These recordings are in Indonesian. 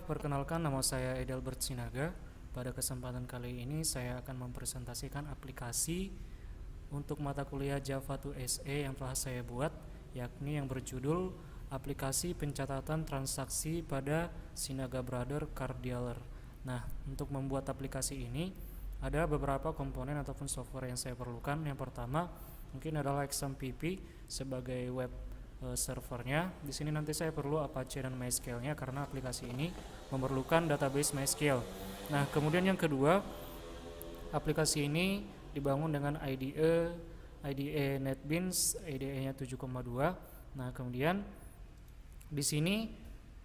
perkenalkan nama saya Edelbert Sinaga. Pada kesempatan kali ini saya akan mempresentasikan aplikasi untuk mata kuliah Java 2 SE yang telah saya buat, yakni yang berjudul aplikasi pencatatan transaksi pada Sinaga Brother Car Dealer. Nah, untuk membuat aplikasi ini ada beberapa komponen ataupun software yang saya perlukan. Yang pertama mungkin adalah XMPP sebagai web servernya. Di sini nanti saya perlu Apache dan MySQL-nya karena aplikasi ini memerlukan database MySQL. Nah, kemudian yang kedua, aplikasi ini dibangun dengan IDE NetBeans, IDE-nya 7,2. Nah, kemudian di sini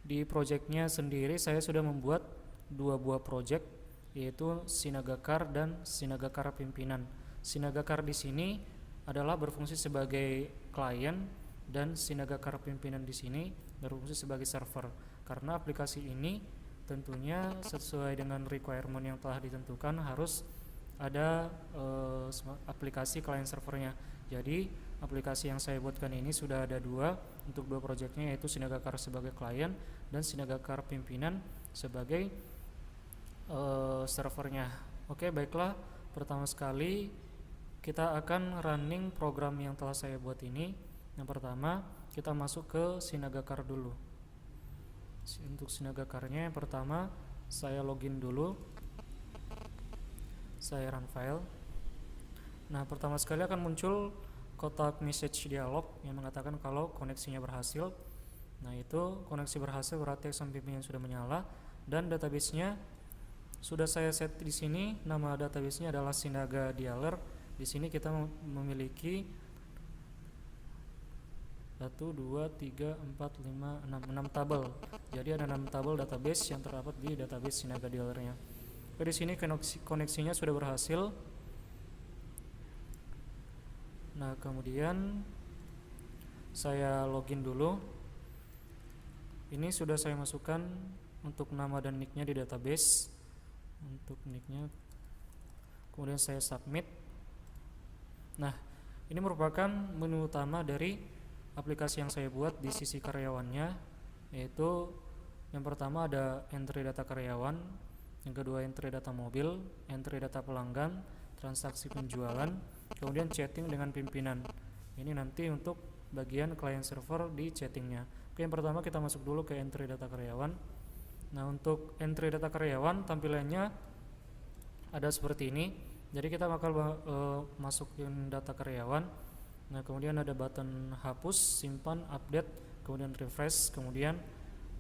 di projectnya sendiri saya sudah membuat dua buah project, yaitu Sinaga Car dan Sinaga Car Pimpinan. Sinaga Car di sini adalah berfungsi sebagai klien dan Sinaga Car Pimpinan di sini berfungsi sebagai server. Karena aplikasi ini tentunya sesuai dengan requirement yang telah ditentukan harus ada aplikasi klien servernya. Jadi aplikasi yang saya buatkan ini sudah ada dua untuk dua projectnya, yaitu Sinaga Car sebagai klien dan Sinaga Car Pimpinan sebagai servernya. Oke, baiklah. Pertama sekali kita akan running program yang telah saya buat ini. Yang pertama kita masuk ke Sinaga Car dulu. Untuk Sinaga Car-nya yang pertama saya login dulu, saya run file. Nah, pertama sekali akan muncul kotak message dialog yang mengatakan kalau koneksinya berhasil. Nah, itu koneksi berhasil berarti XMPP-nya sudah menyala dan database-nya sudah saya set di sini. Nama database-nya adalah Sinaga Dealer. Di sini kita memiliki 1, 2, 3, 4, 5, 6 tabel. Jadi ada 6 tabel database yang terdapat di database Sinaga Dealer-nya. Oke, di sini koneksinya sudah berhasil. Nah, kemudian saya login dulu. Ini sudah saya masukkan untuk nama dan nick-nya di database. Untuk nick-nya. Kemudian saya submit. Nah, ini merupakan menu utama dari aplikasi yang saya buat di sisi karyawannya, yaitu yang pertama ada entry data karyawan, yang kedua entry data mobil, entry data pelanggan, transaksi penjualan, kemudian chatting dengan pimpinan. Ini nanti untuk bagian client server di chattingnya. Oke, yang pertama kita masuk dulu ke entry data karyawan. Nah, untuk entry data karyawan tampilannya ada seperti ini. Jadi kita bakal masukin data karyawan. Nah, kemudian ada button hapus, simpan, update, kemudian refresh, kemudian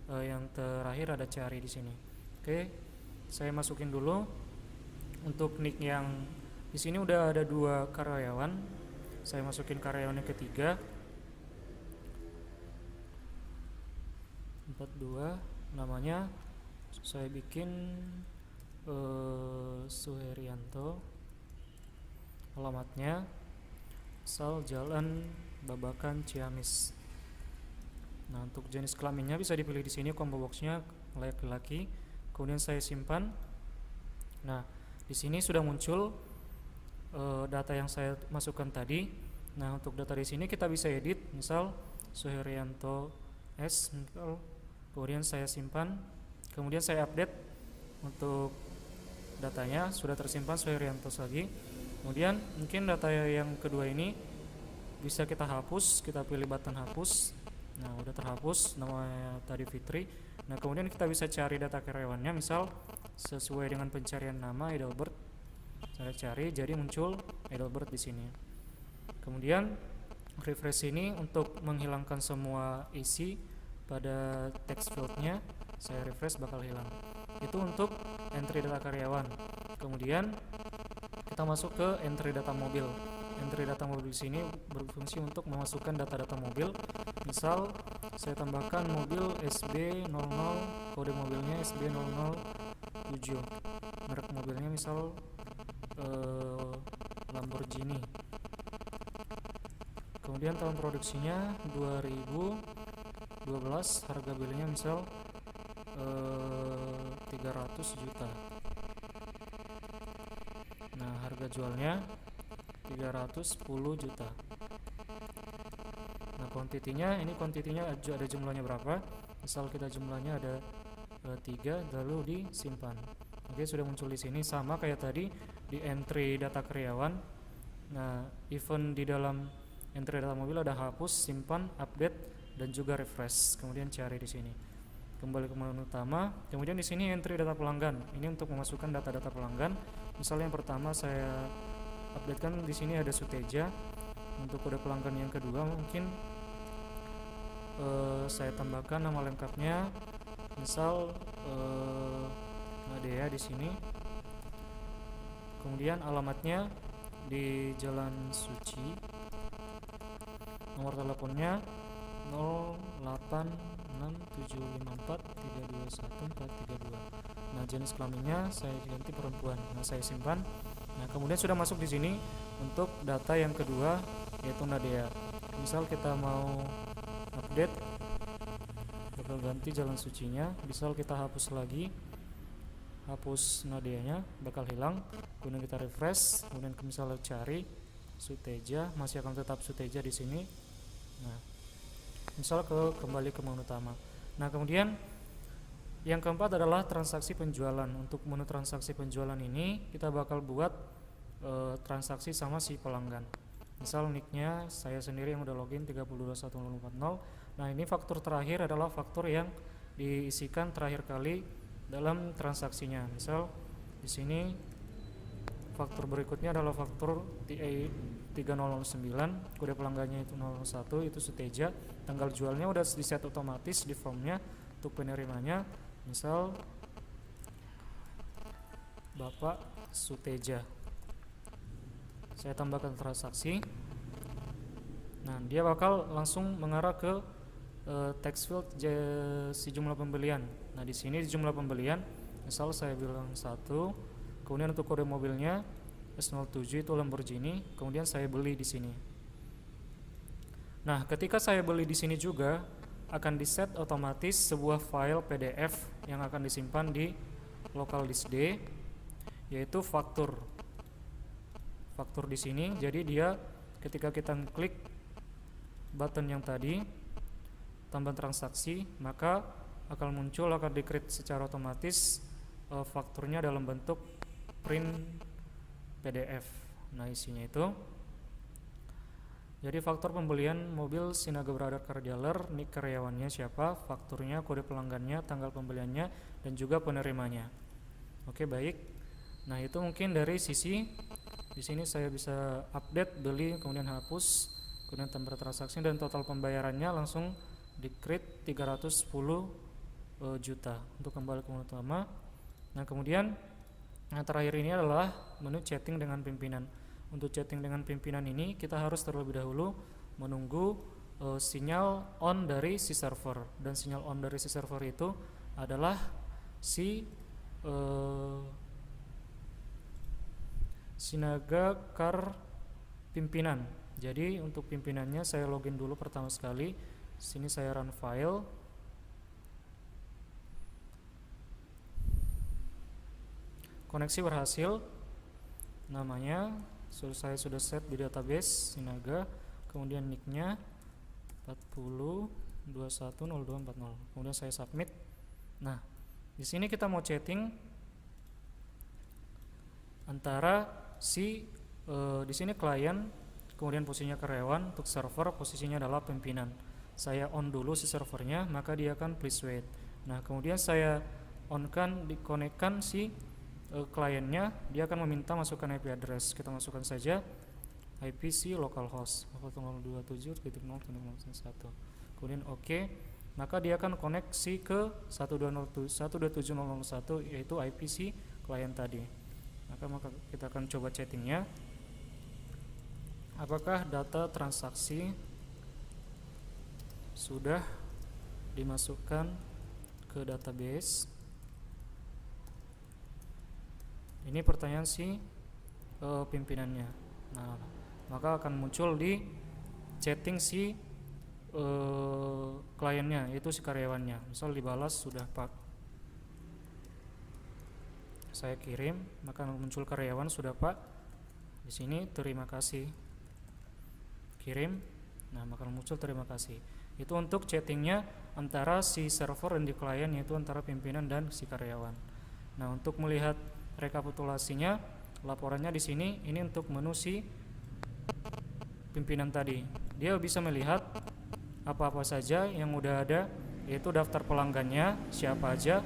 yang terakhir ada cari di sini. Oke, saya masukin dulu. Untuk nick yang di sini udah ada 2 karyawan. Saya masukin karyawan yang ketiga. 42, namanya saya bikin Suherianto. Alamatnya Asal Jalan Babakan Ciamis. Nah, untuk jenis kelaminnya bisa dipilih di sini, combo boxnya laki-laki. Kemudian saya simpan. Nah, di sini sudah muncul data yang saya masukkan tadi. Nah, untuk data di sini kita bisa edit, misal Suherianto S, misal. Kemudian saya simpan. Kemudian saya update untuk datanya sudah tersimpan Suherianto lagi. Kemudian mungkin data yang kedua ini bisa kita hapus, kita pilih button hapus. Nah, udah terhapus, namanya tadi Fitri. Nah, kemudian kita bisa cari data karyawannya, misal sesuai dengan pencarian nama Edelbert. Saya cari, jadi muncul Edelbert di sini. Kemudian refresh ini untuk menghilangkan semua isi pada text fieldnya. Saya refresh bakal hilang. Itu untuk entry data karyawan. Kemudian kita masuk ke entry data mobil. Entry data mobil di sini berfungsi untuk memasukkan data-data mobil. Misal saya tambahkan mobil SB00, kode mobilnya SB007. Merek mobilnya misal Lamborghini. Kemudian tahun produksinya 2012, harga belinya misal 300 juta. Nah, harga jualnya 310 juta. Nah, kuantitinya ada jumlahnya berapa? Misal kita jumlahnya ada 3 lalu disimpan. Oke, sudah muncul di sini sama kayak tadi di entry data karyawan. Nah, event di dalam entry data mobil ada hapus, simpan, update, dan juga refresh. Kemudian cari di sini. Kembali ke menu utama. Kemudian di sini entry data pelanggan. Ini untuk memasukkan data-data pelanggan. Misalnya yang pertama saya updatekan di sini ada Suteja. Untuk kode pelanggan yang kedua mungkin saya tambahkan nama lengkapnya, misal Nadea di sini. Kemudian alamatnya di Jalan Suci. Nomor teleponnya 086754321432. Nah, jenis kelaminnya saya ganti perempuan. Nah, saya simpan. Nah, kemudian sudah masuk di sini untuk data yang kedua yaitu Nadea. Misal kita mau update, bakal ganti Jalan Sucinya. Misal kita hapus lagi, hapus Nadeanya, bakal hilang. Kemudian kita refresh, kemudian misalnya cari Suteja, masih akan tetap Suteja di sini. Nah, misal kembali ke menu utama. Nah, kemudian yang keempat adalah transaksi penjualan. Untuk menu transaksi penjualan ini kita bakal buat transaksi sama si pelanggan. Misal nicknya saya sendiri yang udah login 321040. Nah, ini faktur terakhir adalah faktur yang diisikan terakhir kali dalam transaksinya. Misal di sini faktur berikutnya adalah faktur TA3009, kode pelanggannya itu 01, itu Suteja. Tanggal jualnya udah di set otomatis di formnya. Untuk penerimanya misal Bapak Suteja, saya tambahkan transaksi. Nah, dia bakal langsung mengarah ke text field si jumlah pembelian. Nah, di sini di jumlah pembelian misal saya bilang 1, kemudian untuk kode mobilnya S07 itu Lamborghini, kemudian saya beli di sini. Nah, ketika saya beli di sini juga akan di-set otomatis sebuah file PDF yang akan disimpan di local disk D, yaitu faktur di sini. Jadi dia ketika kita klik button yang tadi tambahan transaksi, maka akan muncul, akan di-create secara otomatis fakturnya dalam bentuk print PDF. Nah, isinya itu jadi faktur pembelian mobil Sinaga Brother Car Dealer, nik karyawannya siapa, fakturnya, kode pelanggannya, tanggal pembeliannya, dan juga penerimanya. Oke, baik. Nah, itu mungkin dari sisi di sini saya bisa update, beli, kemudian hapus, kemudian tambah transaksi, dan total pembayarannya langsung di-create 310 juta. Untuk kembali ke menu utama. Nah, kemudian terakhir ini adalah menu chatting dengan pimpinan. Untuk chatting dengan pimpinan ini kita harus terlebih dahulu menunggu sinyal on dari si server, dan sinyal on dari si server itu adalah si Sinaga Car pimpinan. Jadi untuk pimpinannya saya login dulu pertama sekali. Sini saya run file. Koneksi berhasil. Namanya saya sudah set di database Sinaga, kemudian nicknya 40210240. Kemudian saya submit. Nah, di sini kita mau chatting antara si di sini klien, kemudian posisinya karyawan. Untuk server posisinya adalah pimpinan. Saya on dulu si servernya, maka dia akan please wait. Nah, kemudian saya on-kan, dikonekkan si kliennya, dia akan meminta masukkan IP address. Kita masukkan saja IP si localhost 027.0.0.1. Kemudian oke, maka dia akan koneksi ke 127.0.1, yaitu IP si klien tadi. Maka kita akan coba chattingnya. Apakah data transaksi sudah dimasukkan ke database? Ini pertanyaan si pimpinannya. Nah, maka akan muncul di chatting si kliennya, yaitu si karyawannya. Misal dibalas sudah Pak. Saya kirim, maka muncul karyawan sudah Pak. Di sini terima kasih. Kirim. Nah, bakal muncul terima kasih. Itu untuk chattingnya antara si server dan di klien, yaitu antara pimpinan dan si karyawan. Nah, untuk melihat rekapitulasinya, laporannya di sini ini untuk menu si pimpinan tadi. Dia bisa melihat apa-apa saja yang udah ada, yaitu daftar pelanggannya siapa aja,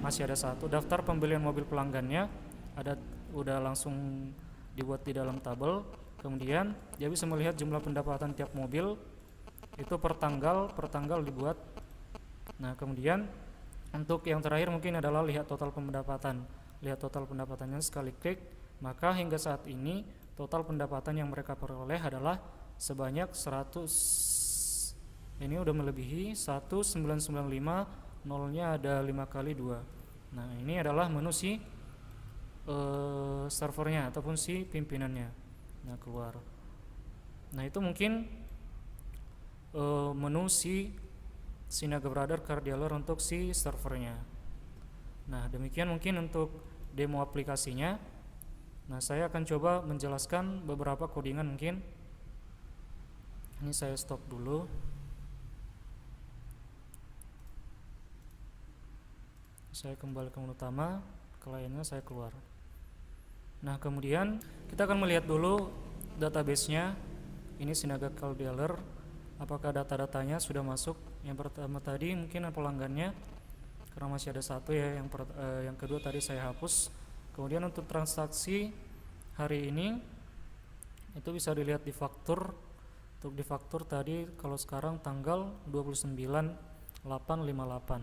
masih ada satu. Daftar pembelian mobil pelanggannya ada, udah langsung dibuat di dalam tabel. Kemudian dia bisa melihat jumlah pendapatan tiap mobil itu per tanggal dibuat. Nah, kemudian untuk yang terakhir mungkin adalah lihat total pendapatan. Lihat total pendapatannya sekali klik, maka hingga saat ini total pendapatan yang mereka peroleh adalah sebanyak 100, ini udah melebihi 1995, nolnya ada 5 kali 2. Nah, ini adalah menu si servernya ataupun si pimpinannya. Nah, keluar. Nah, itu mungkin menu si Sinaga Brother Car Dealer untuk si servernya. Nah, demikian mungkin untuk demo aplikasinya. Nah, saya akan coba menjelaskan beberapa codingan mungkin. Ini saya stop dulu. Saya kembali ke menu utama, kliennya saya keluar. Nah, kemudian kita akan melihat dulu database-nya. Ini Sinaga Car Dealer. Apakah data-datanya sudah masuk? Yang pertama tadi mungkin pelanggannya, karena masih ada satu ya. Yang kedua tadi saya hapus. Kemudian untuk transaksi hari ini itu bisa dilihat di faktur. Untuk di faktur tadi kalau sekarang tanggal 29/8/58.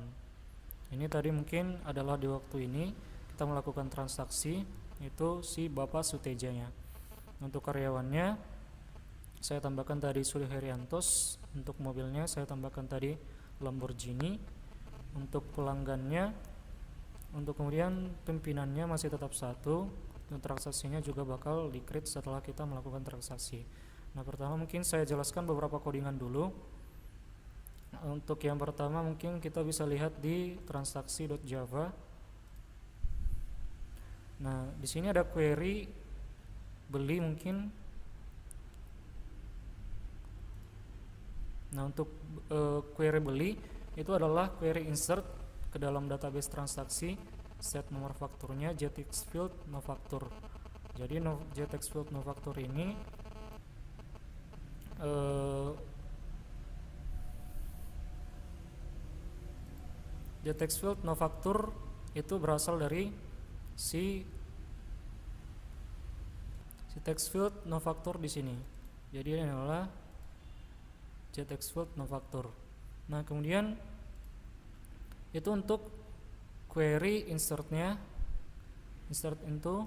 Ini tadi mungkin adalah di waktu ini kita melakukan transaksi, itu si Bapak Sutejanya. Untuk karyawannya saya tambahkan tadi Suli Heriantos. Untuk mobilnya saya tambahkan tadi Lamborghini. Untuk pelanggannya, untuk kemudian pimpinannya masih tetap satu, dan transaksinya juga bakal di-create setelah kita melakukan transaksi. Nah, pertama mungkin saya jelaskan beberapa codingan dulu. Untuk yang pertama mungkin kita bisa lihat di transaksi.java. Nah, di sini ada query beli mungkin. Nah, untuk query beli itu adalah query insert ke dalam database transaksi, set nomor fakturnya JTX field no faktur. Jadi JTX field no faktur ini JTX field no faktur itu berasal dari si text field no faktur di sini. Jadi ini adalah JTX field no faktur. Nah, kemudian itu untuk query insertnya, insert into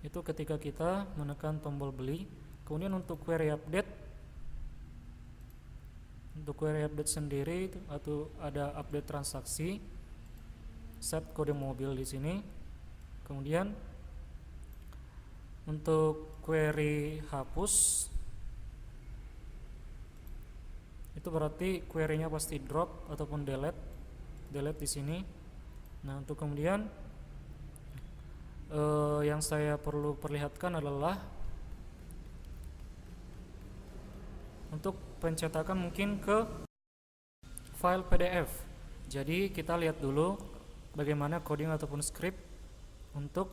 itu ketika kita menekan tombol beli. Kemudian untuk query update, sendiri atau ada update transaksi, set kode mobil di sini. Kemudian untuk query hapus itu berarti query-nya pasti drop ataupun delete di sini. Nah, untuk kemudian yang saya perlu perlihatkan adalah untuk pencetakan mungkin ke file PDF. Jadi kita lihat dulu bagaimana coding ataupun script untuk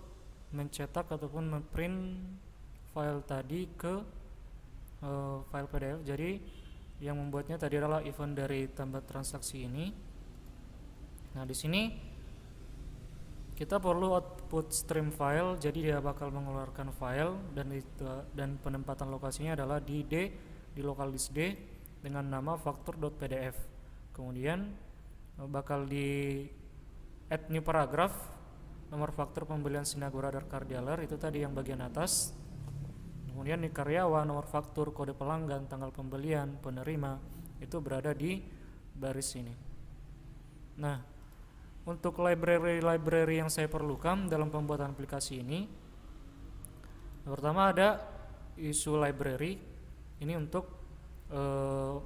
mencetak ataupun memprint file tadi ke file PDF. Jadi yang membuatnya tadi adalah event dari tambah transaksi ini. Nah, di sini kita perlu output stream file. Jadi dia bakal mengeluarkan file dan penempatan lokasinya adalah di local disk D dengan nama faktur.pdf. Kemudian bakal di add new paragraph, nomor faktur pembelian Sinaga Brother Car Dealer itu tadi yang bagian atas. Kemudian di karyawan, nomor faktur, kode pelanggan, tanggal pembelian, penerima itu berada di baris ini. Nah, untuk library yang saya perlukan dalam pembuatan aplikasi ini, pertama ada issue library. Ini untuk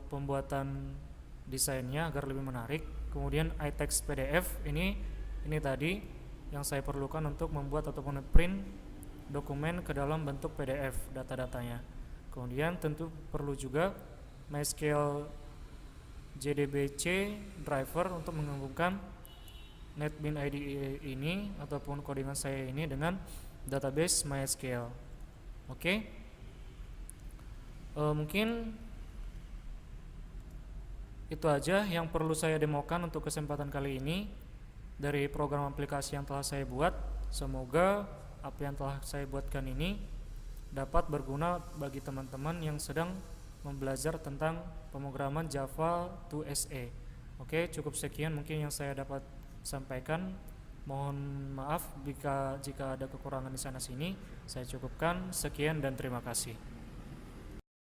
pembuatan desainnya agar lebih menarik. Kemudian iText PDF ini tadi yang saya perlukan untuk membuat ataupun print dokumen ke dalam bentuk PDF data-datanya. Kemudian tentu perlu juga MySQL JDBC driver untuk menghubungkan NetBeans IDE ini ataupun codingan saya ini dengan database MySQL. Oke. Mungkin itu aja yang perlu saya demokan untuk kesempatan kali ini dari program aplikasi yang telah saya buat. Semoga apa yang telah saya buatkan ini dapat berguna bagi teman-teman yang sedang belajar tentang pemrograman Java 2 SE. Oke, cukup sekian mungkin yang saya dapat sampaikan. Mohon maaf jika ada kekurangan di sana sini. Saya cukupkan. Sekian dan terima kasih.